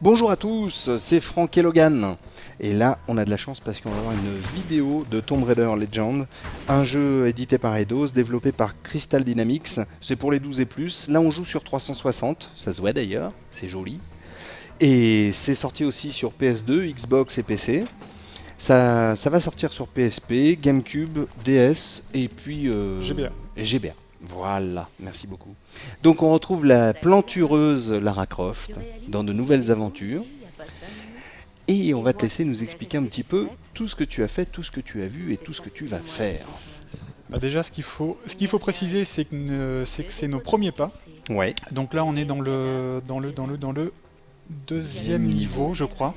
Bonjour à tous, c'est Franck et Logan. Et là, on a de la chance parce qu'on va avoir une vidéo de Tomb Raider Legend, un jeu édité par Eidos, développé par Crystal Dynamics. C'est pour les 12 et plus. Là, on joue sur 360, ça se voit d'ailleurs, c'est joli. Et c'est sorti aussi sur PS2, Xbox et PC. Ça va sortir sur PSP, GameCube, DS et puis GBA. Voilà, merci beaucoup. Donc on retrouve la plantureuse Lara Croft dans de nouvelles aventures. Et on va te laisser nous expliquer un petit peu tout ce que tu as fait, tout ce que tu as vu et tout ce que tu vas faire. Bah déjà, ce qu'il faut préciser, c'est que c'est nos premiers pas. Ouais. Donc là, on est dans le deuxième niveau, je crois.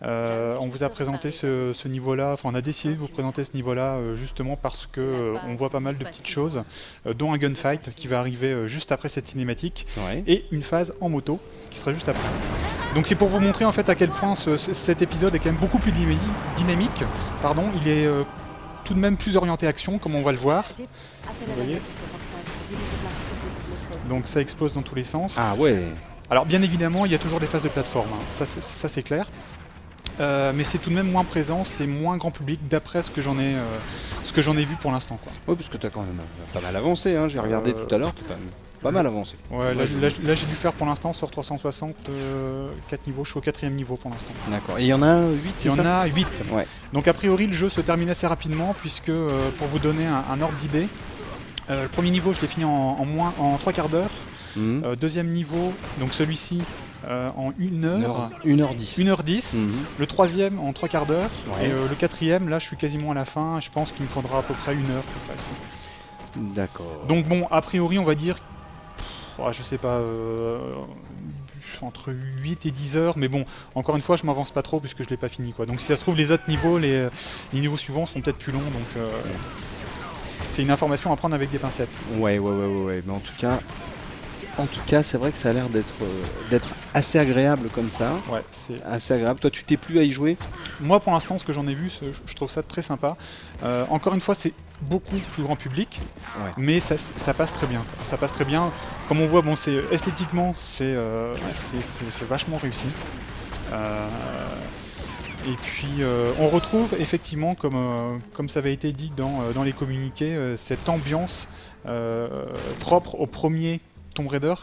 On vous a présenté ce niveau-là, enfin on a décidé de vous présenter ce niveau-là justement parce que on voit pas mal de petites choses, dont un gunfight qui va arriver juste après cette cinématique, et une phase en moto qui sera juste après. Donc c'est pour vous montrer en fait à quel point cet épisode est quand même beaucoup plus dynamique. Pardon, il est tout de même plus orienté action, comme on va le voir. Vous voyez ? Donc ça explose dans tous les sens. Ah ouais. Alors bien évidemment, il y a toujours des phases de plateforme, hein. Ça c'est clair. Mais c'est tout de même moins présent, c'est moins grand public d'après ce que j'en ai vu pour l'instant. Oui, parce que tu as quand même pas mal avancé, hein. J'ai regardé tout à l'heure, tu as quand même pas mal avancé. Ouais, là j'ai dû faire pour l'instant sur 360 4 niveaux, je suis au 4ème niveau pour l'instant. D'accord, et il y en a 8, c'est ça ? Il y en a 8. Ouais. Donc a priori le jeu se termine assez rapidement puisque pour vous donner un ordre d'idée, le premier niveau je l'ai fini en 3 quarts d'heure. Deuxième niveau, donc celui-ci en 1h10. 1h10. Le troisième en 3 quarts d'heure. Et le quatrième, là je suis quasiment à la fin. Je pense qu'il me faudra à peu près 1 heure. D'accord. Donc bon, a priori on va dire, je sais pas, entre 8 et 10 heures. Mais bon, encore une fois je m'avance pas trop puisque je l'ai pas fini, quoi. Donc si ça se trouve les autres niveaux, les niveaux suivants sont peut-être plus longs. Donc c'est une information à prendre avec des pincettes. Ouais. Mais en tout cas, c'est vrai que ça a l'air d'être assez agréable comme ça. Ouais, c'est assez agréable. Toi, tu t'es plu à y jouer ? Moi, pour l'instant, ce que j'en ai vu, je trouve ça très sympa. Encore une fois, c'est beaucoup plus grand public, mais ça passe très bien. Ça passe très bien. Comme on voit, bon, esthétiquement, c'est vachement réussi. Et puis, on retrouve effectivement, comme ça avait été dit dans les communiqués, cette ambiance propre au premier Tomb Raider,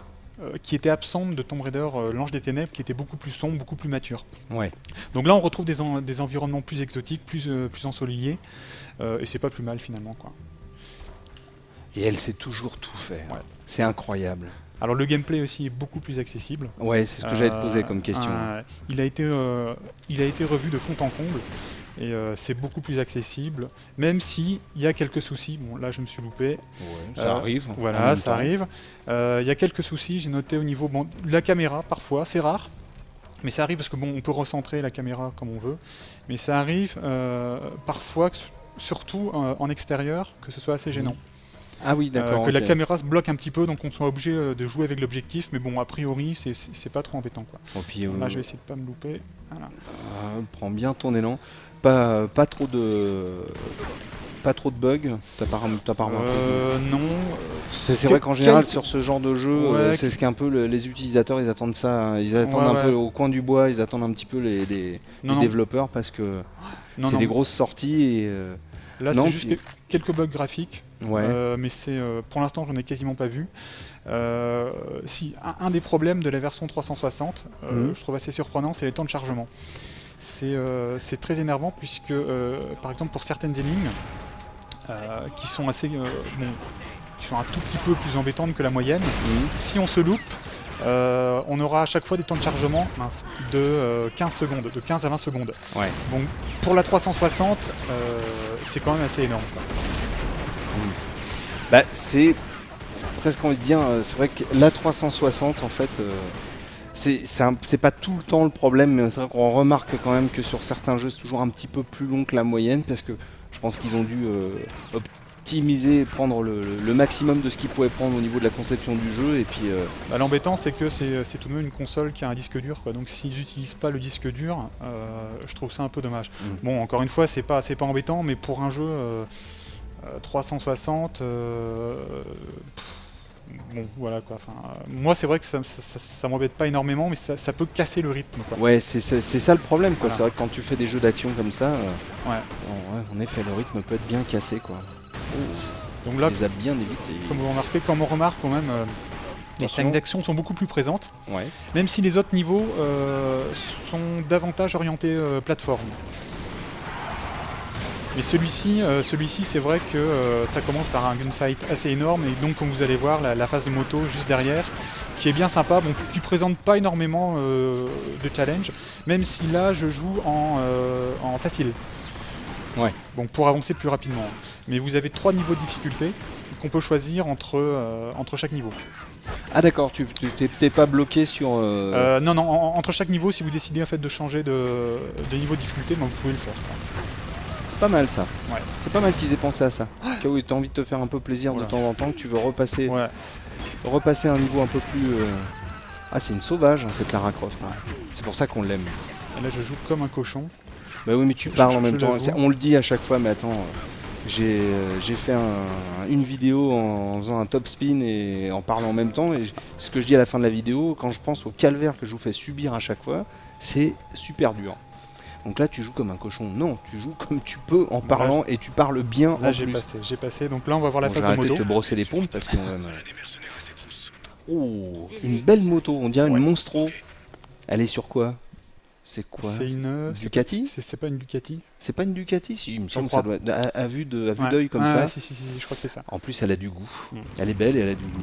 qui était absente de Tomb Raider l'Ange des Ténèbres, qui était beaucoup plus sombre, beaucoup plus mature. Ouais. Donc là on retrouve des environnements plus exotiques, plus ensoleillés, et c'est pas plus mal finalement, quoi. Et elle sait toujours tout faire. Ouais. C'est incroyable. Alors le gameplay aussi est beaucoup plus accessible. Ouais, c'est ce que j'allais te poser comme question. Il a été revu de fond en comble. Et c'est beaucoup plus accessible, même si il y a quelques soucis. Bon, là je me suis loupé. Ouais, ça arrive. Voilà, ça arrive. Il y a quelques soucis, j'ai noté au niveau de la caméra, parfois, c'est rare. Mais ça arrive parce que bon, on peut recentrer la caméra comme on veut. Mais ça arrive parfois, surtout en extérieur, que ce soit assez gênant. Ah oui, d'accord. Que la caméra se bloque un petit peu, donc on soit obligé de jouer avec l'objectif. Mais bon, a priori, c'est pas trop embêtant, quoi. Puis, là, je vais essayer de pas me louper. Voilà. Prends bien ton élan. Pas trop de bugs, t'as pas remarqué? Non. C'est vrai qu'en général sur ce genre de jeu, c'est ce qu'un peu les utilisateurs ils attendent ça, hein. Ils attendent un peu au coin du bois, ils attendent un petit peu les développeurs parce que c'est des grosses sorties et là c'est juste quelques bugs graphiques, mais pour l'instant j'en ai quasiment pas vu. Si un des problèmes de la version 360, je trouve assez surprenant, c'est les temps de chargement. C'est très énervant puisque, par exemple, pour certaines énigmes qui sont assez, qui sont un tout petit peu plus embêtantes que la moyenne, si on se loupe, on aura à chaque fois des temps de chargement de 15 secondes, de 15 à 20 secondes. Ouais. Donc pour la 360, c'est quand même assez énorme, quoi. Bah, c'est presque envie de dire, c'est vrai que la 360 en fait. C'est pas tout le temps le problème, mais c'est vrai qu'on remarque quand même que sur certains jeux c'est toujours un petit peu plus long que la moyenne parce que je pense qu'ils ont dû optimiser, prendre le maximum de ce qu'ils pouvaient prendre au niveau de la conception du jeu et puis... L'embêtant c'est que c'est tout de même une console qui a un disque dur, quoi. Donc s'ils n'utilisent pas le disque dur, je trouve ça un peu dommage. Bon, encore une fois c'est pas embêtant, mais pour un jeu 360, bon voilà quoi, enfin, moi c'est vrai que ça m'embête pas énormément, mais ça peut casser le rythme quoi. Ouais, c'est ça le problème quoi, Voilà. c'est vrai que quand tu fais des jeux d'action comme ça, ouais. En effet le rythme peut être bien cassé quoi. Donc là, les a bien évité. Comme vous remarquez, comme on remarque quand même, les scènes d'action sont beaucoup plus présentes, même si les autres niveaux sont davantage orientés plateforme. Mais celui-ci, c'est vrai que ça commence par un gunfight assez énorme, et donc comme vous allez voir, la phase de moto juste derrière, qui est bien sympa, bon, qui présente pas énormément de challenge, même si là je joue en facile. Ouais. Bon, pour avancer plus rapidement. Mais vous avez 3 niveaux de difficulté qu'on peut choisir entre chaque niveau. Ah d'accord, tu t'es pas bloqué sur... Non, entre chaque niveau, si vous décidez en fait de changer de niveau de difficulté, ben, vous pouvez le faire. C'est pas mal ça. Ouais. C'est pas mal qu'ils aient pensé à ça. Cas où tu as envie de te faire un peu plaisir de temps en temps, que tu veux repasser, repasser un niveau un peu plus... Ah, c'est une sauvage hein, cette Lara Croft. Hein. C'est pour ça qu'on l'aime. Et là je joue comme un cochon. Bah oui mais tu parles en même temps, on le dit à chaque fois mais attends, j'ai fait une vidéo en faisant un top spin et en parlant en même temps, et ce que je dis à la fin de la vidéo, quand je pense au calvaire que je vous fais subir à chaque fois, c'est super dur. Donc là tu joues comme un cochon, non, tu joues comme tu peux en parlant et tu parles bien là, en plus. J'ai passé, donc là on va voir la phase de moto. Je vais te brosser les pompes parce que... Oh, une belle moto, on dirait une Monstro. Elle est sur quoi? C'est quoi? C'est une Ducati? C'est pas une Ducati? C'est pas une Ducati? Si, il me semble que ça doit être à vue d'œil comme ça. Si, je crois que c'est ça. En plus, elle a du goût. Elle est belle et elle a du goût.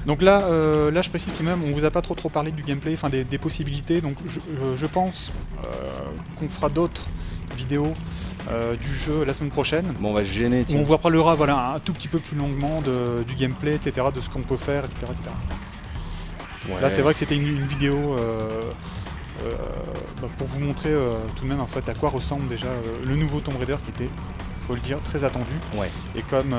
Donc là, je précise tout de même, on vous a pas trop parlé du gameplay, enfin des possibilités. Donc je pense qu'on fera d'autres vidéos du jeu la semaine prochaine. Bon, on va se gêner. Où on vous parlera voilà, un tout petit peu plus longuement du gameplay, etc., de ce qu'on peut faire, etc. Ouais. Là, c'est vrai que c'était une vidéo pour vous montrer tout de même en fait à quoi ressemble déjà le nouveau Tomb Raider qui était, faut le dire, très attendu. Ouais. Et comme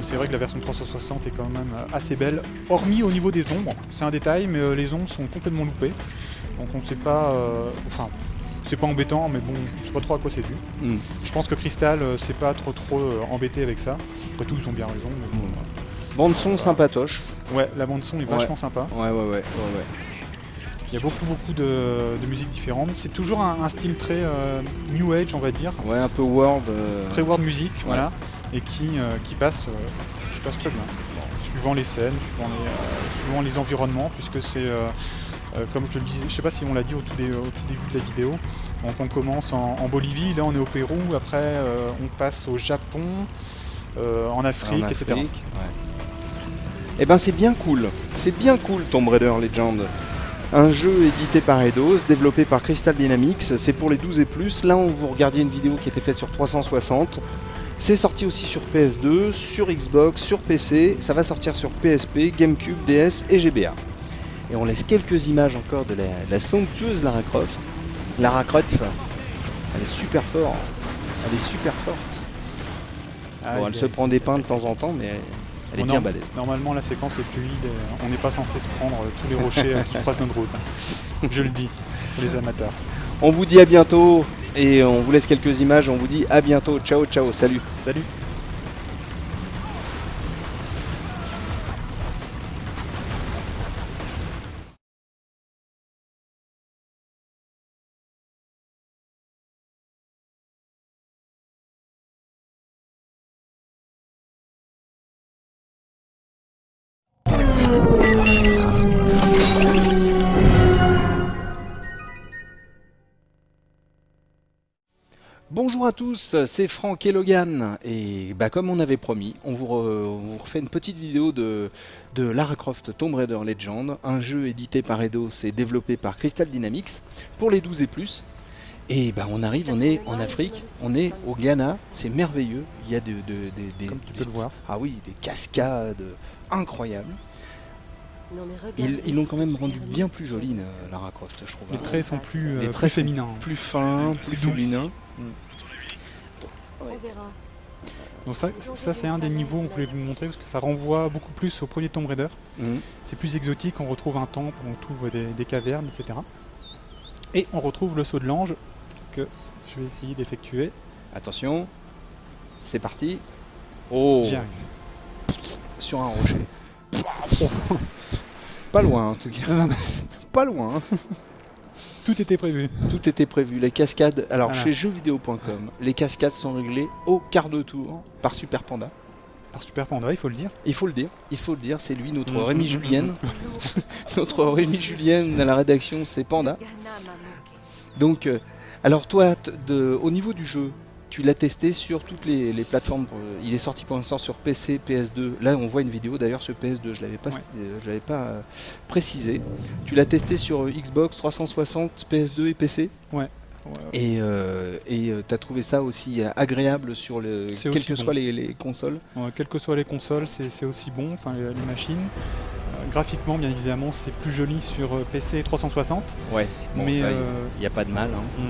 c'est vrai que la version 360 est quand même assez belle, hormis au niveau des ombres, c'est un détail, mais les ombres sont complètement loupées. Donc on sait pas, enfin, c'est pas embêtant, mais bon, je sais pas trop à quoi c'est dû. Je pense que Crystal c'est pas trop embêté avec ça. Après tout, ils ont bien raison. Mais bon, bande son sympatoche. Ouais, la bande son est vachement sympa. Ouais. Il y a beaucoup de musiques différentes. C'est toujours un style très New Age, on va dire. Ouais, un peu world. Très world music, voilà. Et qui passe très bien. Bon, suivant les scènes, suivant les environnements, puisque c'est, comme je te le disais, je sais pas si on l'a dit au tout début de la vidéo. Donc on commence en Bolivie, là on est au Pérou, après on passe au Japon, en Afrique, etc. Ouais. Et ben c'est bien cool Tomb Raider Legend. Un jeu édité par Eidos, développé par Crystal Dynamics, c'est pour les 12 et plus. Là, on vous regardiez une vidéo qui était faite sur 360. C'est sorti aussi sur PS2, sur Xbox, sur PC. Ça va sortir sur PSP, GameCube, DS et GBA. Et on laisse quelques images encore de la somptueuse Lara Croft. Lara Croft, elle est super forte. Elle est super forte. Bon, elle se prend des pains de temps en temps, mais... Elle est bien balèze. Normalement, la séquence est fluide. On n'est pas censé se prendre tous les rochers qui croisent notre route. Je le dis, pour les amateurs. On vous dit à bientôt et on vous laisse quelques images. On vous dit à bientôt. Ciao, ciao. Salut. Salut. Bonjour à tous, c'est Franck et Logan, et comme on avait promis, on vous refait une petite vidéo de Lara Croft Tomb Raider Legend, un jeu édité par Eidos et développé par Crystal Dynamics pour les 12 et plus. Et on arrive, on est en Afrique, on est au Ghana, c'est merveilleux, il y a des comme tu peux le voir. Ah oui, des cascades incroyables. Ils l'ont quand même rendu bien plus jolie, Lara Croft, je trouve. Les traits sont plus féminins. Plus fins, plus féminins. Ouais. Donc ça c'est un des niveaux qu'on voulait vous montrer, parce que ça renvoie beaucoup plus au premier Tomb Raider. C'est plus exotique, on retrouve un temple, on trouve des cavernes, etc. Et on retrouve le saut de l'ange, que je vais essayer d'effectuer. Attention, c'est parti. Oh, j'y arrive. sur un rocher. Pas loin en tout cas. Non, mais Pas loin. Hein. tout était prévu. Tout était prévu. Les cascades. Alors Voilà. chez jeuxvideo.com, les cascades sont réglées au quart de tour par Super Panda. Par Super Panda, il faut le dire. Il faut le dire, c'est lui notre Mmh, Rémi mmh, Julienne. Notre Rémi Julienne à la rédaction, c'est Panda. Donc, alors toi, au niveau du jeu, tu l'as testé sur toutes les plateformes. Il est sorti pour l'instant sur PC, PS2. Là, on voit une vidéo d'ailleurs sur PS2. Je l'avais pas précisé. Tu l'as testé sur Xbox 360, PS2 et PC. Ouais. Et tu as trouvé ça aussi agréable sur quelles que soient les consoles. Ouais, quelles que soient les consoles, c'est aussi bon, enfin les machines. Graphiquement, bien évidemment, c'est plus joli sur PC 360. Ouais, bon, mais il n'y a pas de mal. Hein.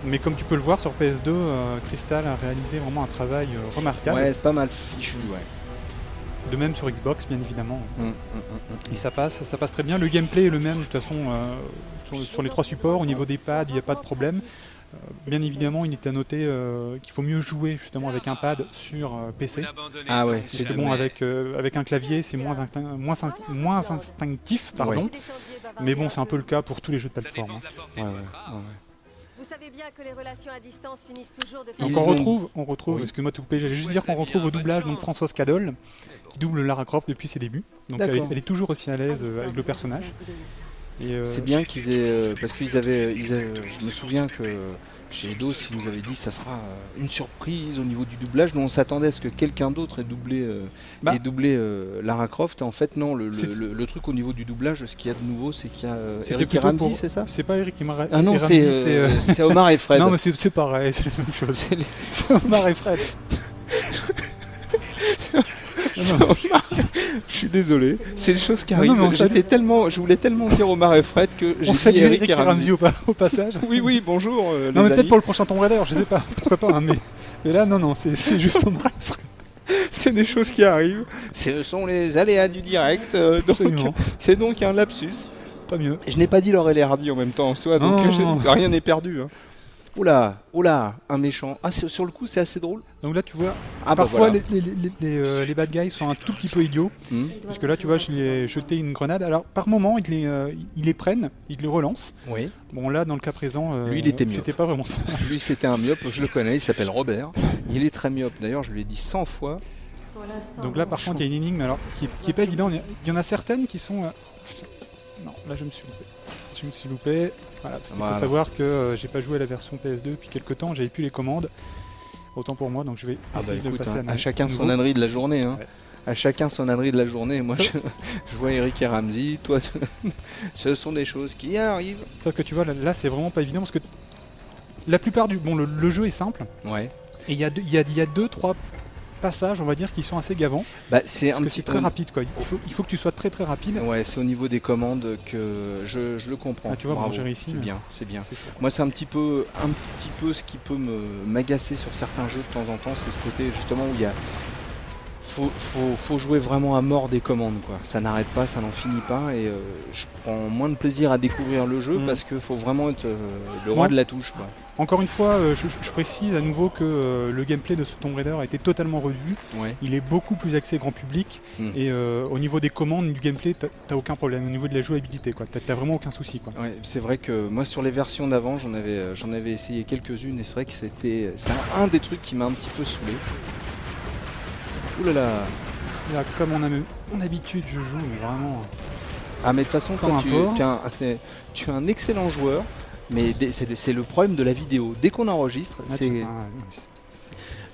Mais comme tu peux le voir sur PS2, Crystal a réalisé vraiment un travail remarquable. Ouais, c'est pas mal fichu, ouais. De même sur Xbox, bien évidemment. Et ça passe très bien. Le gameplay est le même, de toute façon, sur les trois supports. Au niveau des pads, il n'y a pas de problème. Bien évidemment, il est à noter qu'il faut mieux jouer justement avec un pad sur PC. Ah ouais, c'est que bon, avec un clavier, c'est moins instinctif, pardon. Ouais. Mais bon, c'est un peu le cas pour tous les jeux de plateforme. Hein. Ouais. Vous savez bien que les relations à distance finissent toujours de donc on retrouve, excuse-moi de te couper, j'allais juste dire qu'on retrouve au doublage donc Françoise Cadol, qui double Lara Croft depuis ses débuts. Donc elle est toujours aussi à l'aise avec le personnage. C'est bien qu'ils aient, parce qu'ils avaient, je me souviens que chez Eidos, ils nous avaient dit ça sera une surprise au niveau du doublage. Nous on s'attendait à ce que quelqu'un d'autre ait doublé, Lara Croft. En fait non, le truc au niveau du doublage, ce qu'il y a de nouveau, c'est qu'il y a Eric et Ramsey, c'est ça? C'est pas Eric et Ramsey. Ah non, c'est Omar et Fred. Non mais c'est pareil, c'est la même chose. C'est Omar et Fred. Je suis désolé, c'est des choses qui arrivent. Je voulais tellement dire Omar et Fred que j'ai dit Eric et Ramsey au passage. Oui, bonjour. Non, mais peut-être pour le prochain Tomb Raider, je sais pas, pourquoi pas. Hein, mais là, non, c'est juste Omar et Fred. C'est des choses qui arrivent. Ce sont les aléas du direct. C'est donc un lapsus. Pas mieux. Je n'ai pas dit Laurel et Hardy en même temps en soi, donc rien n'est perdu. Hein. Oula, un méchant. Ah, sur le coup, c'est assez drôle. Donc là, tu vois, parfois les bad guys sont un tout petit peu idiots. Parce que là, tu vois, je lui ai jeté une grenade. Alors, par moment, ils les prennent, ils les relancent. Oui. Bon, là, dans le cas présent, lui, il était myope. C'était pas vraiment ça. Lui, c'était un myope, je le connais, il s'appelle Robert. Il est très myope, d'ailleurs, je lui ai dit 100 fois. Donc là, par contre, il y a une énigme alors, qui est pas évidente. Il y en a certaines qui sont... Non, là, je me suis loupé. Voilà, parce qu'il faut savoir que j'ai pas joué à la version PS2 depuis quelques temps, j'avais plus les commandes. Autant pour moi, donc je vais essayer de passer à chacun son ânerie de la journée. Hein. Ouais. À chacun son ânerie de la journée. Moi, je vois Eric et Ramsey. Toi, ce sont des choses qui arrivent. Sauf que tu vois, là c'est vraiment pas évident parce que la plupart du... Bon, le jeu est simple. Ouais. Et il y a deux, trois passages, on va dire, qui sont assez gavants. C'est très rapide, quoi. Il faut que tu sois très rapide. Ouais, c'est au niveau des commandes que je le comprends. Ah, tu vois, j'ai réussi. C'est bien. Moi, c'est un petit peu ce qui peut m'agacer sur certains jeux de temps en temps, c'est ce côté justement où il y a faut jouer vraiment à mort des commandes, quoi. Ça n'arrête pas, ça n'en finit pas, et je prends moins de plaisir à découvrir le jeu parce qu'il faut vraiment être le roi de la touche, quoi. Encore une fois, je précise à nouveau que le gameplay de ce Tomb Raider a été totalement revu. Ouais. Il est beaucoup plus axé grand public et au niveau des commandes, du gameplay, t'as aucun problème. Au niveau de la jouabilité, quoi, t'as vraiment aucun souci, quoi. Ouais, c'est vrai que moi sur les versions d'avant, j'en avais essayé quelques-unes et c'est vrai que c'est un des trucs qui m'a un petit peu saoulé. Ouh là là. Là, comme on a mon habitude, je joue, mais vraiment. Ah mais de toute façon, tu es un excellent joueur. Mais c'est le problème de la vidéo. Dès qu'on enregistre,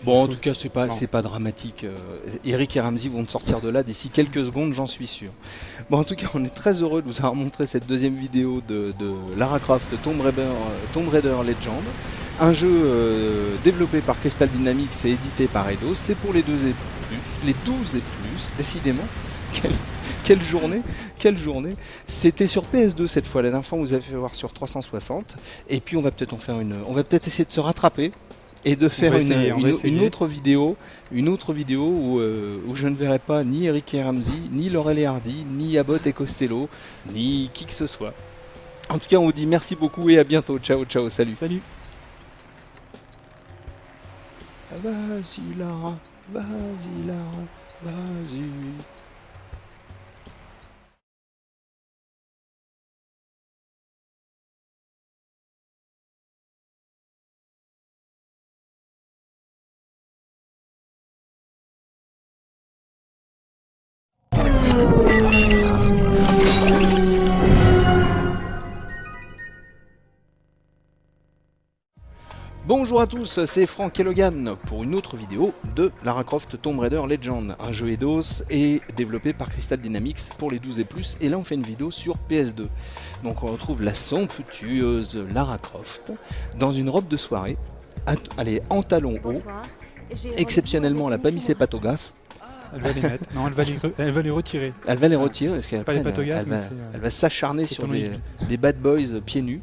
bon, en tout cas, c'est pas dramatique. Eric et Ramsey vont te sortir de là d'ici quelques secondes, j'en suis sûr. Bon, en tout cas, on est très heureux de vous avoir montré cette deuxième vidéo de Lara Croft Tomb Raider Legend. Un jeu développé par Crystal Dynamics et édité par Eidos. C'est pour les 12 et plus, décidément. Quelle journée. C'était sur PS2 cette fois, la dernière fois on vous avez fait voir sur 360. Et puis on va peut-être on va peut-être essayer de se rattraper et de faire une autre vidéo où je ne verrai pas ni Eric et Ramsey, ni Laurel et Hardy, ni Abbott et Costello, ni qui que ce soit. En tout cas, on vous dit merci beaucoup et à bientôt. Ciao, salut. Salut. Vas-y Lara, Vas-y Lara, vas-y. Bonjour à tous, c'est Franck et Logan pour une autre vidéo de Lara Croft Tomb Raider Legend, un jeu Eidos et développé par Crystal Dynamics pour les 12 et plus, et là on fait une vidéo sur PS2. Donc on retrouve la somptueuse Lara Croft dans une robe de soirée, allez, en talons hauts. Exceptionnellement elle n'a pas mis ses pattes au gaz. Elle va les mettre, non elle va les retirer. Elle va les retirer parce qu'elle pas les pattes au gaz, elle va s'acharner sur des bad boys pieds nus.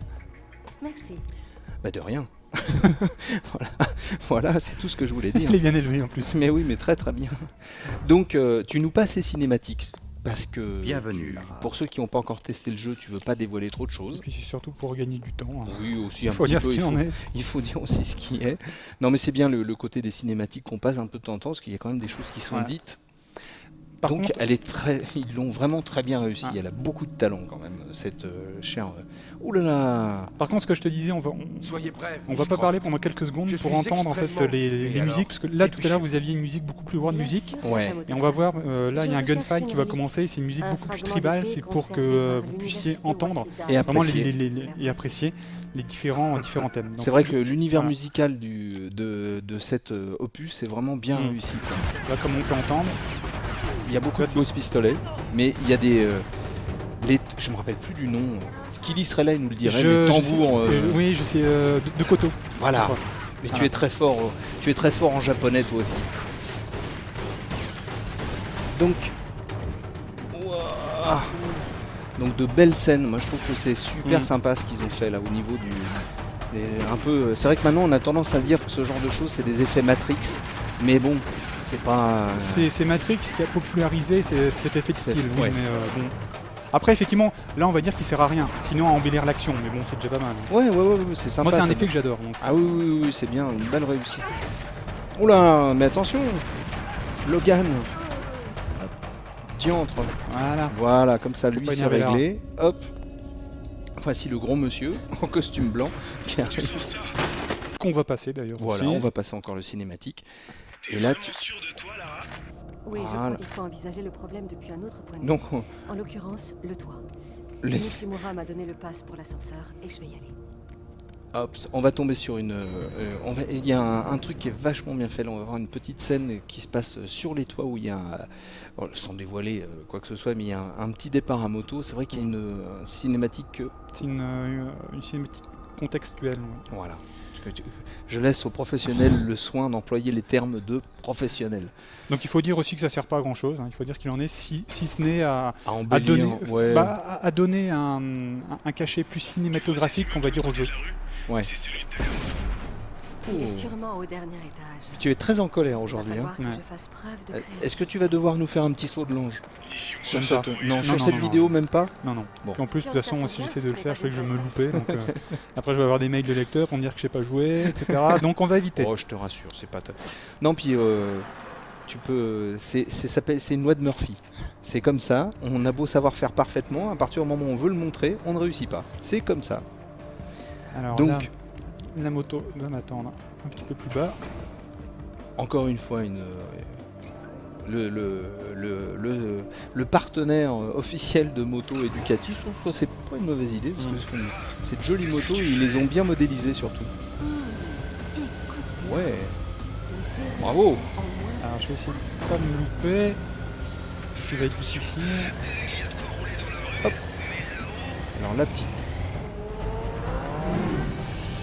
Merci. Bah de rien. Voilà, c'est tout ce que je voulais dire. Elle est bien élevée en plus. Mais oui, mais très très bien. Donc tu nous passes les cinématiques parce que bienvenue. Pour ceux qui n'ont pas encore testé le jeu, tu veux pas dévoiler trop de choses. Et puis c'est surtout pour gagner du temps. Oui, aussi il un faut petit dire peu. Ce qu'il en est. Il faut dire aussi ce qui est. Non, mais c'est bien le côté des cinématiques qu'on passe un peu de temps en temps, parce qu'il y a quand même des choses qui sont dites. Par donc contre, elle est ils l'ont vraiment très bien réussi. Elle a beaucoup de talent quand même, cette chère. Ouh là là. Par contre, ce que je te disais, on va pas parler pendant quelques secondes pour entendre en fait les musiques, parce que là tout à l'heure vous aviez une musique beaucoup plus grande musique. Ouais. Et on va voir, là il y a un gunfight qui va commencer. C'est une musique beaucoup plus tribale. C'est pour que vous puissiez entendre et vraiment apprécier. apprécier les différents thèmes. C'est vrai que l'univers musical de cet opus est vraiment bien réussi. Là, comme on peut entendre. Il y a beaucoup de Ghost Pistolets, mais il y a des... je me rappelle plus du nom. Qui serait là, il nous le dirait, les tambours... oui, je sais, de Koto. Voilà. Mais tu es très fort, en japonais toi aussi. Donc... Ouah. Donc de belles scènes, moi je trouve que c'est super sympa ce qu'ils ont fait là au niveau du... un peu... C'est vrai que maintenant on a tendance à dire que ce genre de choses c'est des effets Matrix, mais bon... C'est pas... C'est Matrix qui a popularisé cet effet de style. Ouais. Mais bon. Après, effectivement, là on va dire qu'il sert à rien, sinon à embellir l'action, mais bon, c'est déjà pas mal. Ouais, c'est sympa. Moi, c'est un effet que j'adore. Ah oui, c'est bien, une belle réussite. Oula, mais attention, Logan. Diantre. Voilà, comme ça, lui, c'est réglé. Hop. Voici le gros monsieur en costume blanc qui arrive. Qu'on va passer d'ailleurs. Voilà, aussi. on va passer encore le cinématique. Et là, sûr de toi, Lara ? Oui, je crois qu'il faut envisager le problème depuis un autre point de vue. Donc, en l'occurrence, le toit. Nishimura m'a donné le pass pour l'ascenseur et je vais y aller. Hop, on va tomber sur une... il y a un truc qui est vachement bien fait, là on va voir une petite scène qui se passe sur les toits où il y a, sans dévoiler quoi que ce soit, mais il y a un petit départ à moto. C'est vrai qu'il y a une cinématique... C'est une cinématique contextuelle. Ouais. Voilà. Je laisse aux professionnels le soin d'employer les termes de professionnels. Donc il faut dire aussi que ça sert pas à grand chose, il faut dire ce qu'il en est, si ce n'est à donner un cachet plus cinématographique qu'on va dire au jeu. Ouais. Il est sûrement au dernier étage. Tu es très en colère aujourd'hui. Est-ce que tu vas devoir nous faire un petit saut de l'ange sur cette... Non, sur cette vidéo même pas. Non. Bon. En plus, de toute façon, si j'essaie de le faire, je sais que je vais me louper. Donc, après, je vais avoir des mails de lecteurs pour me dire que je sais pas jouer, etc. Donc on va éviter. Oh, je te rassure, c'est pas top. Non, puis tu peux... C'est une loi de Murphy. C'est comme ça, on a beau savoir faire parfaitement, à partir du moment où on veut le montrer, on ne réussit pas. C'est comme ça. Alors, donc... Là, la moto doit m'attendre un petit peu plus bas. Encore une fois, le partenaire officiel de moto éducatif, je trouve que c'est pas une mauvaise idée parce que cette jolie moto, ils les ont bien modélisées surtout. Ouais. Bravo. Alors je vais essayer de pas me louper. Ce qui va être difficile. Hop. Alors la petite.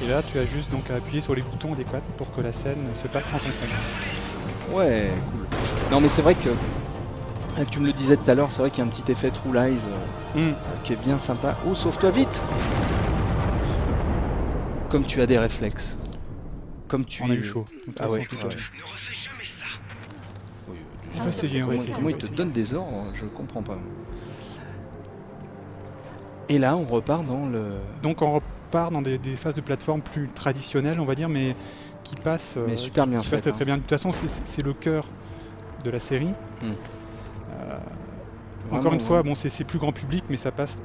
Et là, tu as juste donc à appuyer sur les boutons adéquats pour que la scène se passe sans ton son. Ouais, cool. Non, mais c'est vrai que tu me le disais tout à l'heure, c'est vrai qu'il y a un petit effet True Lies qui est bien sympa. Oh, sauve-toi vite! Comme tu as des réflexes. Comme tu On a eu chaud. Ah ouais. Ne refais jamais ça. Oui, Comment il te donne des ordres, je comprends pas. Et là, on repart dans le... Donc on repart dans des phases de plateforme plus traditionnelles, on va dire, mais qui passe, mais super bien qui passe très bien. De toute façon, c'est le cœur de la série. Encore une fois, bon, c'est plus grand public, mais ça passe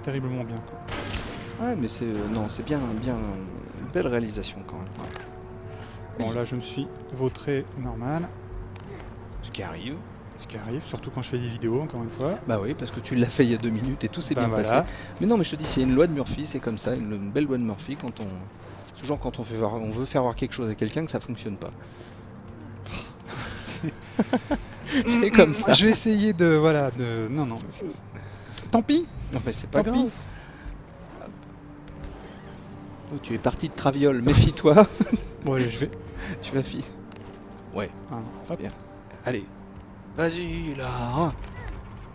terriblement bien, quoi. Ouais, mais c'est bien une belle réalisation quand même. Ouais. Bon, là, je me suis vautré normal. Ce qui arrive, surtout quand je fais des vidéos, encore une fois. Bah oui, parce que tu l'as fait il y a 2 minutes et tout s'est bien voilà. passé. Mais non, mais je te dis, c'est une loi de Murphy, c'est comme ça, une belle loi de Murphy toujours quand on veut faire voir quelque chose à quelqu'un que ça fonctionne pas. C'est comme ça. Je vais essayer de non, tant pis. Non mais c'est pas Tant grave. pis. Oh, tu es parti de Traviole, méfie-toi. Bon allez, je vais. Tu vas filer. Ouais. Hop. Bien. Allez. Vas-y là.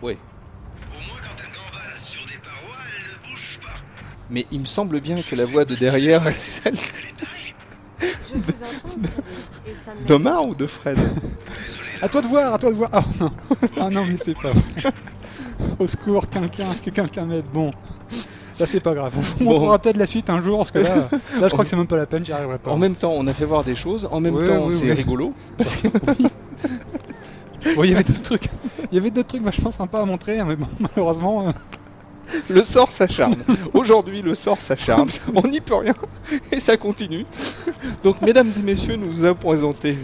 Ouais. Au moins, quand elle gambade sur des parois, elle ne bouge pas. Mais il me semble bien que la voix de derrière est celle Je vous entends, vous savez, et ça ne d'Omar ou de Fred. À toi de voir. Ah non. Ah non, mais c'est pas vrai. Au secours, est-ce que quelqu'un m'aide? Bon. Là c'est pas grave, on vous montrera peut-être la suite un jour, parce que là je crois que c'est même pas la peine, j'y arriverai pas. En même temps, on a fait voir des choses, en même temps, c'est rigolo. Parce que... Bon, il y avait d'autres trucs vachement sympas à montrer, hein, mais bon, malheureusement... Le sort s'acharne. Aujourd'hui, le sort s'acharne. On n'y peut rien. Et ça continue. Donc, mesdames et messieurs, nous vous avons présenté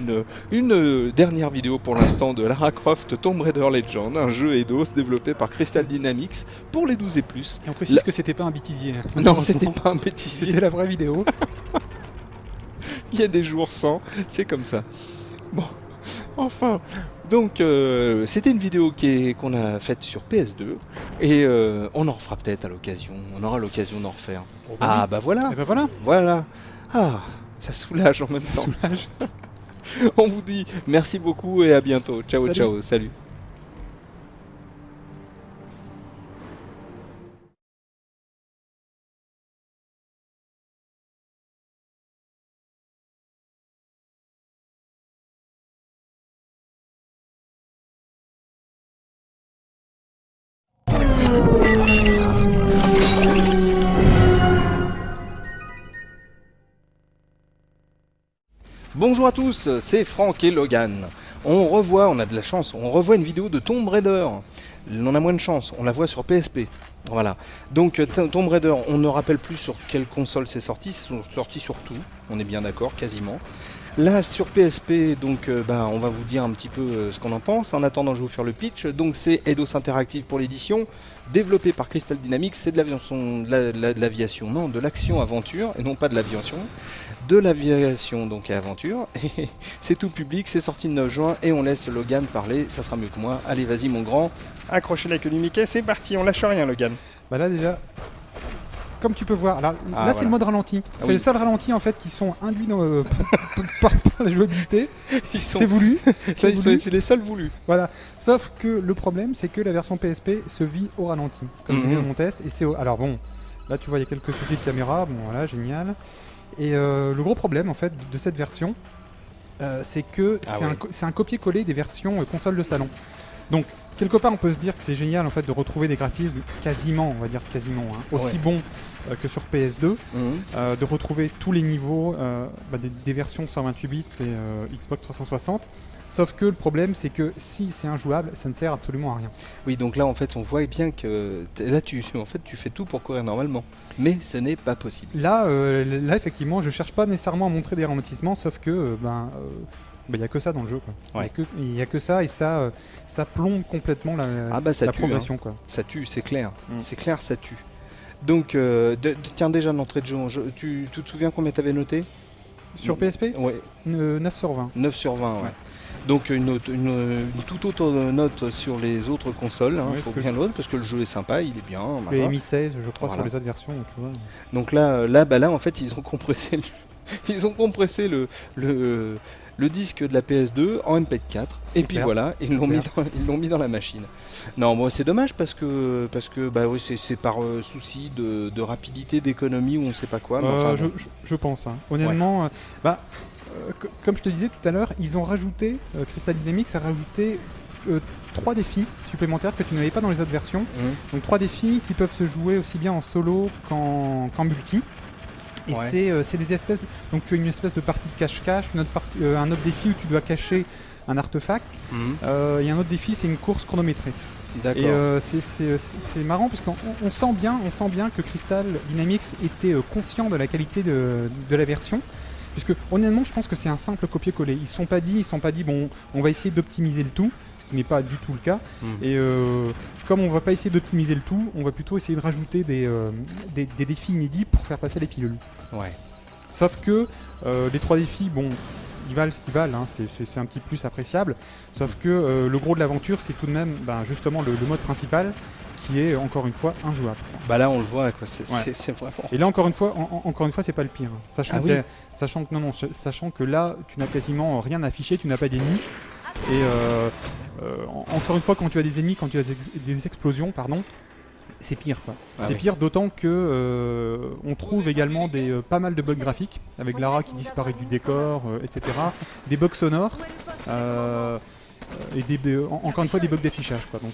une dernière vidéo pour l'instant de Lara Croft Tomb Raider Legend, un jeu Eidos développé par Crystal Dynamics pour les 12 et plus. Et on précise que c'était pas un bêtisier. Non, c'était pas un bêtisier. C'était la vraie vidéo. Il y a des jours sans, c'est comme ça. Bon, enfin... Donc c'était une vidéo qu'on a faite sur PS2 et on en refera peut-être à l'occasion, on aura l'occasion d'en refaire. Oh, bah oui. Voilà. Et bah voilà. Voilà. Ah, ça soulage en même temps. Soulage. On vous dit merci beaucoup et à bientôt. Ciao, Salut. ciao, salut. Bonjour à tous, c'est Franck et Logan. On a de la chance, on revoit une vidéo de Tomb Raider. On a moins de chance, on la voit sur PSP. Voilà. Donc Tomb Raider, on ne rappelle plus sur quelle console c'est sorti, c'est sorti sur tout, on est bien d'accord, quasiment. Là sur PSP, donc on va vous dire un petit peu ce qu'on en pense. En attendant, je vais vous faire le pitch. Donc c'est Eidos Interactive pour l'édition, développé par Crystal Dynamics. C'est de l'aviation, non, de l'action-aventure, et non pas de l'aviation. De l'aviation donc et aventure. Et c'est tout public, c'est sorti le 9 juin et on laisse Logan parler, ça sera mieux que moi. Allez, vas-y mon grand, accrochez la queue du Mickey, c'est parti, on lâche rien Logan. Bah là déjà, comme tu peux voir, alors, là voilà. C'est le mode ralenti. C'est oui. les seuls ralentis en fait qui sont induits par la jouabilité. C'est voulu. C'est les seuls voulus. Voilà. Sauf que le problème, c'est que la version PSP se vit au ralenti, comme je dis dans mon test. Et alors bon, là tu vois, il y a quelques soucis de caméra. Bon voilà, génial. Et le gros problème en fait de cette version, c'est que c'est un copier-coller des versions console de salon. Donc quelque part on peut se dire que c'est génial en fait de retrouver des graphismes quasiment, on va dire quasiment, aussi bons que sur PS2, de retrouver tous les niveaux des versions 128 bits et Xbox 360. Sauf que le problème c'est que si c'est injouable, ça ne sert absolument à rien. Oui, donc là en fait on voit bien que là tu fais tout pour courir normalement, mais ce n'est pas possible. Là effectivement je cherche pas nécessairement à montrer des ralentissements, sauf que il n'y a que ça dans le jeu, quoi. Ouais. Il n'y a que ça, et ça plombe complètement la progression, quoi. Ça tue, c'est clair. C'est clair, ça tue. Donc, tiens, déjà d'entrée de jeu, tu te souviens combien t'avais noté sur PSP? Ouais. 9 sur 20. 9 sur 20, ouais. Donc une toute autre note sur les autres consoles, faut bien l'autre, parce que le jeu est sympa, il est bien. Je l'ai mis 16, je crois, sur les autres versions, tu vois. Donc là, en fait, ils ont compressé le disque de la PS2 en MP4 et puis voilà, ils l'ont mis dans la machine. Non, moi c'est dommage parce que c'est par souci de rapidité, d'économie ou on sait pas quoi. Mais je pense. Honnêtement, comme je te disais tout à l'heure, ils ont rajouté, Crystal Dynamics a rajouté 3 défis supplémentaires que tu n'avais pas dans les autres versions. Donc 3 défis qui peuvent se jouer aussi bien en solo qu'en multi. Et c'est des espèces... Donc tu as une espèce de partie de cache-cache, un autre défi où tu dois cacher un artefact. Et un autre défi, c'est une course chronométrée. D'accord. Et c'est marrant parce qu'on sent bien que Crystal Dynamics était conscient de la qualité de la version. Puisque honnêtement, je pense que c'est un simple copier-coller. Ils ne sont pas dit bon, on va essayer d'optimiser le tout, ce qui n'est pas du tout le cas. Et comme on va pas essayer d'optimiser le tout, on va plutôt essayer de rajouter des défis inédits pour faire passer les pilules. Ouais. Sauf que les 3 défis, bon, ils valent ce qu'ils valent, hein, c'est un petit plus appréciable. Sauf que le gros de l'aventure, c'est tout de même justement le mode principal, qui est encore une fois injouable. Bah là on le voit quoi, c'est vraiment. Et là encore une fois c'est pas le pire. Sachant que là tu n'as quasiment rien affiché, tu n'as pas d'ennemis. Et encore une fois quand tu as des ennemis, quand tu as des explosions, pardon, c'est pire quoi. Pire d'autant que on trouve également pas mal de bugs graphiques avec Lara qui disparaît du décor, etc. Des bugs sonores. Et encore une fois des bugs d'affichage quoi. Donc,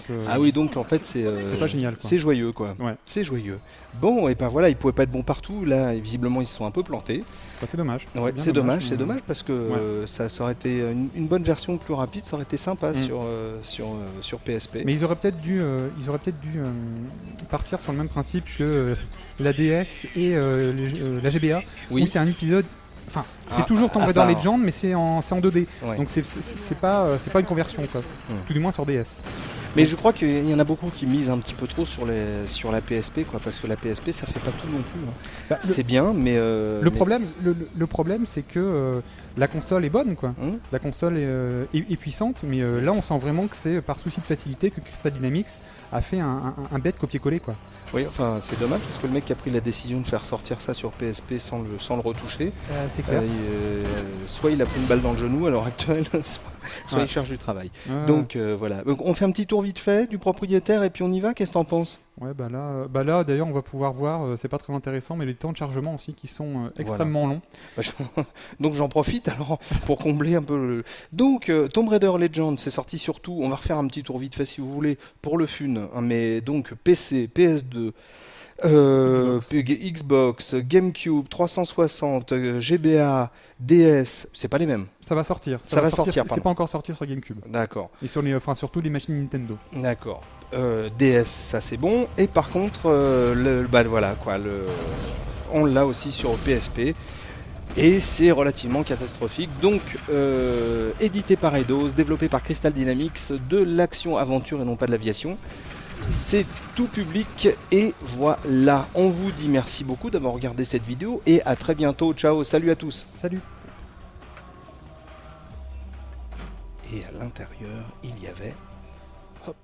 donc en fait c'est pas génial quoi. C'est joyeux quoi. Ouais. C'est joyeux. Bon et ben voilà, ils pouvaient pas être bons partout, là visiblement ils se sont un peu plantés. C'est dommage. Ouais, c'est dommage parce que ça aurait été une bonne version plus rapide, ça aurait été sympa sur PSP. Mais ils auraient peut-être dû partir sur le même principe que la DS et la GBA où c'est un épisode. Enfin, c'est toujours Tomb Raider Legend, mais c'est en 2D. Ouais. Donc c'est pas une conversion, quoi. Tout du moins sur DS. Mais je crois qu'il y en a beaucoup qui misent un petit peu trop sur la PSP, quoi, parce que la PSP ça fait pas tout non plus. Hein. C'est bien, mais le problème, c'est que la console est bonne, quoi. La console est puissante, mais là on sent vraiment que c'est par souci de facilité que Crystal Dynamics a fait un bête copier-coller, quoi. Oui, enfin c'est dommage parce que le mec qui a pris la décision de faire sortir ça sur PSP sans le retoucher, c'est clair. Soit il a pris une balle dans le genou à l'heure actuelle, soit il cherche du travail. Donc voilà. Donc, on fait un petit tour vite fait du propriétaire et puis on y va. Qu'est-ce que t'en penses ? Ouais, là d'ailleurs on va pouvoir voir, c'est pas très intéressant, mais les temps de chargement aussi qui sont extrêmement longs. Donc j'en profite alors pour combler un peu Donc Tomb Raider Legend c'est sorti surtout, on va refaire un petit tour vite fait si vous voulez, pour le fun, hein, mais donc PC, PS2, Xbox, GameCube, 360, GBA, DS, c'est pas les mêmes. Ça va sortir. Ça va sortir. C'est pas encore sorti sur GameCube. D'accord. Et sur surtout les machines Nintendo. D'accord. DS, ça c'est bon. Et par contre, on l'a aussi sur PSP. Et c'est relativement catastrophique. Donc, édité par Eidos, développé par Crystal Dynamics, de l'action-aventure et non pas de l'aviation. C'est tout public et voilà. On vous dit merci beaucoup d'avoir regardé cette vidéo et à très bientôt. Ciao, salut à tous. Salut. Et à l'intérieur, il y avait... Hop.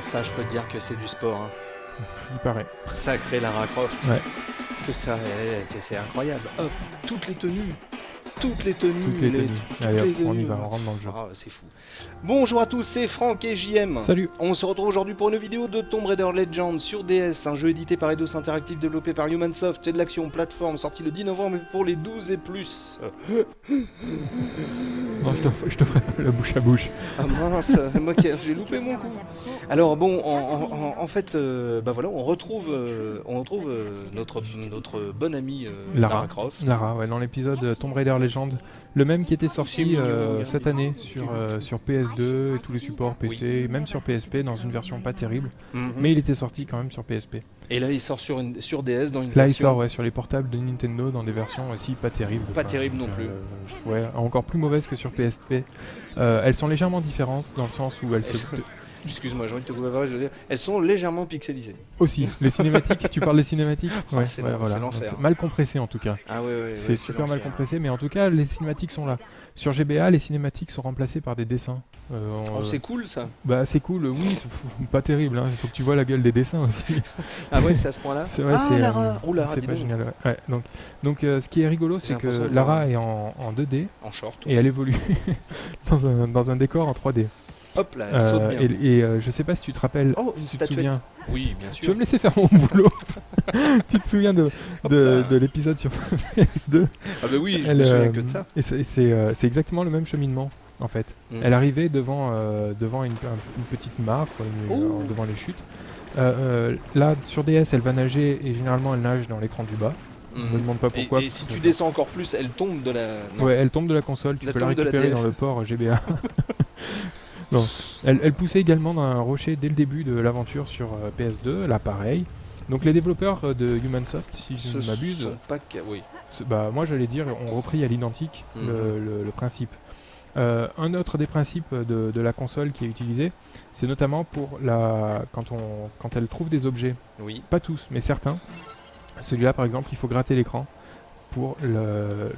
Ça, je peux te dire que c'est du sport. Hein. Il paraît. Sacré Lara Croft. Ouais. Que ça, c'est incroyable. Hop, toutes les tenues. Allez, on y va, on rentre dans le jeu. Ah, c'est fou. Bonjour à tous, c'est Franck et JM. Salut. On se retrouve aujourd'hui pour une vidéo de Tomb Raider Legend sur DS, un jeu édité par Eidos Interactive, développé par Humansoft, c'est de l'action plateforme, sorti le 10 novembre pour les 12 et plus. Non, je te ferai pas la bouche à bouche. Ah mince, moi j'ai loupé mon coup. Alors bon, en fait, voilà, on retrouve notre bonne amie Lara Croft. Lara, ouais, dans l'épisode Tomb Raider Legend, le même qui était sorti cette année sur PS2 et tous les supports PC, même sur PSP dans une version pas terrible, mais il était sorti quand même sur PSP. Et là il sort sur DS dans une version... Là il sort sur les portables de Nintendo dans des versions aussi pas terribles. Pas terribles non plus. Ouais, encore plus mauvaises que sur PSP. Elles sont légèrement différentes dans le sens où elles se... excuse-moi, j'ai envie de te couper la parole, je veux dire, elles sont légèrement pixelisées. Aussi, les cinématiques, tu parles des cinématiques? Ouais, c'est voilà. l'enfer. Mal compressé en tout cas. Ah ouais, c'est super mal compressé, mais en tout cas, les cinématiques sont là. Sur GBA, les cinématiques sont remplacées par des dessins. C'est cool ça. Bah c'est cool, oui, c'est pas terrible. Hein. Il faut que tu vois la gueule des dessins aussi. Ah ouais, c'est à ce point-là. Lara, c'est pas génial. Ouais. Donc ce qui est rigolo, c'est que Lara est en 2D, en short, et elle évolue dans un décor en 3D. Hop là, elle saute bien. Et je sais pas si tu te rappelles, une si tu te statuette. souviens. Oui, bien sûr. Tu veux me laisser faire mon boulot? Tu te souviens de l'épisode sur PS2? Ah bah oui, je me souviens que de ça. Et c'est exactement le même cheminement, en fait. Elle arrivait devant une petite mare, devant les chutes. Là, sur DS, elle va nager, et généralement, elle nage dans l'écran du bas. Je me demande pas pourquoi. Et si tu descends encore plus, elle tombe de la... Non. Ouais, elle tombe de la console, tu peux la récupérer dans le port GBA. Non. Elle poussait également dans un rocher dès le début de l'aventure sur PS2, là pareil. Donc les développeurs de Humansoft, si je ne m'abuse, oui. Moi j'allais dire, ont repris à l'identique le principe. Un autre des principes de la console qui est utilisé, c'est notamment pour quand elle trouve des objets, pas tous, mais certains. Celui-là par exemple, il faut gratter l'écran pour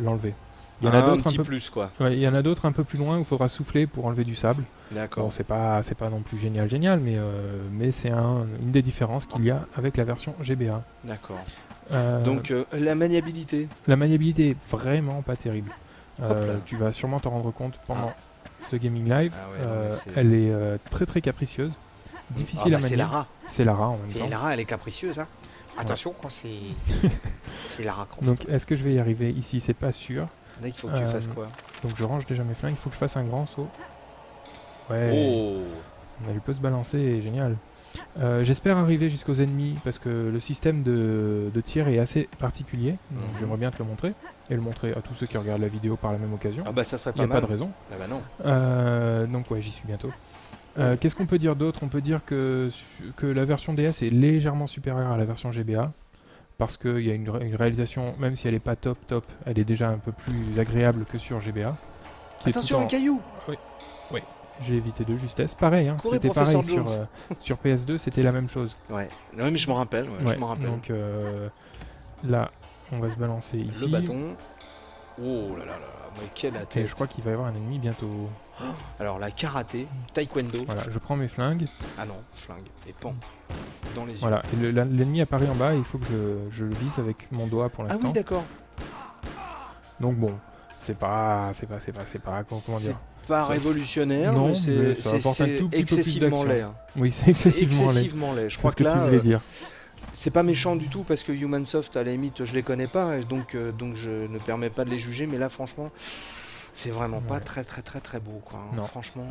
l'enlever. Il y en a d'autres un peu plus quoi. Ouais, il y en a d'autres un peu plus loin où il faudra souffler pour enlever du sable. D'accord. Bon, c'est pas non plus génial, mais c'est une des différences qu'il y a avec la version GBA. D'accord. Donc la maniabilité. La maniabilité est vraiment pas terrible. Tu vas sûrement t'en rendre compte pendant ce gaming live. Elle est très très capricieuse, difficile à manier. C'est Lara. C'est Lara en même temps. Lara, elle est capricieuse, hein. Attention, quand c'est Lara Croft. Donc est-ce que je vais y arriver ici? C'est pas sûr. Là, il faut que tu fasses quoi? Donc je range déjà mes flingues, il faut que je fasse un grand saut. Ouais. Elle peut se balancer, génial. J'espère arriver jusqu'aux ennemis parce que le système de tir est assez particulier. Donc j'aimerais bien te le montrer et le montrer à tous ceux qui regardent la vidéo par la même occasion. Ah bah ça serait pas mal. Il n'y a pas de raison. Ah bah non. Donc ouais, j'y suis bientôt. Qu'est-ce qu'on peut dire d'autre? On peut dire que la version DS est légèrement supérieure à la version GBA. Parce qu'il y a une réalisation, même si elle n'est pas top, elle est déjà un peu plus agréable que sur GBA. Attention, un caillou! Oui, j'ai évité de justesse. Pareil, hein, c'était pareil sur PS2, c'était la même chose. Ouais, mais je m'en rappelle. Donc là, on va se balancer ici. Le bâton. Oh là là là, mais quelle tête! Et je crois qu'il va y avoir un ennemi bientôt. Alors la karaté, taekwondo. Voilà, je prends mes flingues. Ah non, flingue, et pan. Dans les yeux. Voilà, l'ennemi apparaît en bas et il faut que je le vise avec mon doigt pour l'instant. Ah oui, d'accord. Donc bon, c'est pas comment dire. Pas révolutionnaire, non, mais c'est excessivement laid. Oui, c'est excessivement laid. Je crois que là, tu voulais dire. C'est pas méchant du tout parce que Humansoft, à la limite, je les connais pas, et donc je ne permets pas de les juger, mais là, franchement, c'est vraiment pas très beau, quoi. Non. Franchement.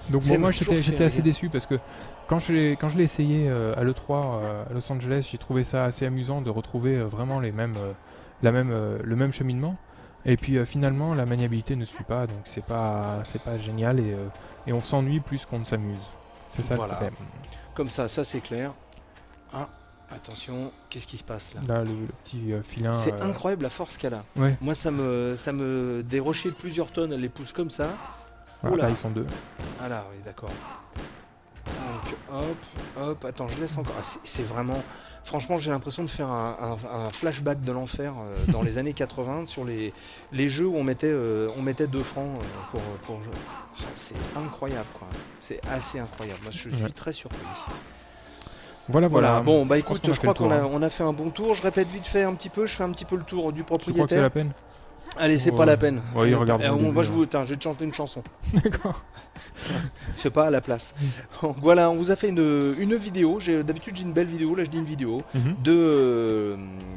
Donc moi j'étais assez déçu parce que quand je l'ai essayé à l'E3 à Los Angeles, j'ai trouvé ça assez amusant de retrouver vraiment le même cheminement. Et puis finalement la maniabilité ne suit pas, donc c'est pas génial et on s'ennuie plus qu'on ne s'amuse. C'est ça le problème. Comme ça c'est clair. Ah, attention, qu'est-ce qui se passe là? Là le petit filin. C'est incroyable la force qu'elle a. Ouais. Moi ça me des rochers de plusieurs tonnes, elle les pousse comme ça. Voilà, là ils sont deux. Ah là, oui, d'accord. Donc hop, attends, je laisse encore. Ah, c'est vraiment... Franchement, j'ai l'impression de faire un flashback de l'enfer dans les années 80 sur les jeux où on mettait 2 francs pour jouer. Ah, c'est incroyable, quoi. C'est assez incroyable. Moi, je suis très surpris. Voilà. Bon, bah écoute, je crois qu'on a fait un bon tour. Je répète vite fait un petit peu. Je fais un petit peu le tour du propriétaire. Tu crois que c'est la peine? Allez, c'est pas la peine. Ouais, regarde. Je vais te chanter une chanson. D'accord. C'est pas à la place. Donc, voilà, on vous a fait une vidéo. D'habitude, j'ai une belle vidéo. Là, je dis une vidéo.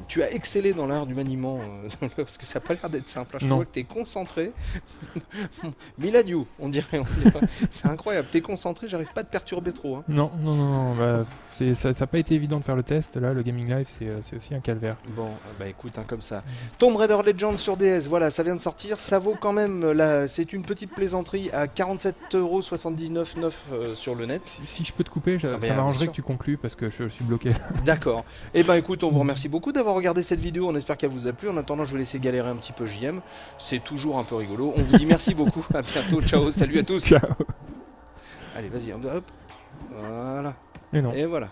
Tu as excellé dans l'art du maniement. Parce que ça n'a pas l'air d'être simple. Hein. Je vois que tu es concentré. Miladiou, on dirait. C'est incroyable. Tu es concentré. J'arrive pas à te perturber trop. Hein. Non. Bah, ça n'a pas été évident de faire le test. Là, le Gaming Live, c'est aussi un calvaire. Bon, bah écoute, comme ça. Tomb Raider Legends sur DS. Voilà, ça vient de sortir. Ça vaut quand même. C'est une petite plaisanterie à 47,79€ sur le net. Si je peux te couper, ça m'arrangerait que tu conclues parce que je suis bloqué. D'accord. Et ben écoute, on vous remercie beaucoup d'avoir regardé cette vidéo. On espère qu'elle vous a plu. En attendant, je vais laisser galérer un petit peu JM. C'est toujours un peu rigolo. On vous dit merci beaucoup. À bientôt. Ciao. Salut à tous. Ciao. Allez, vas-y, hop. Voilà. Et non. Et voilà.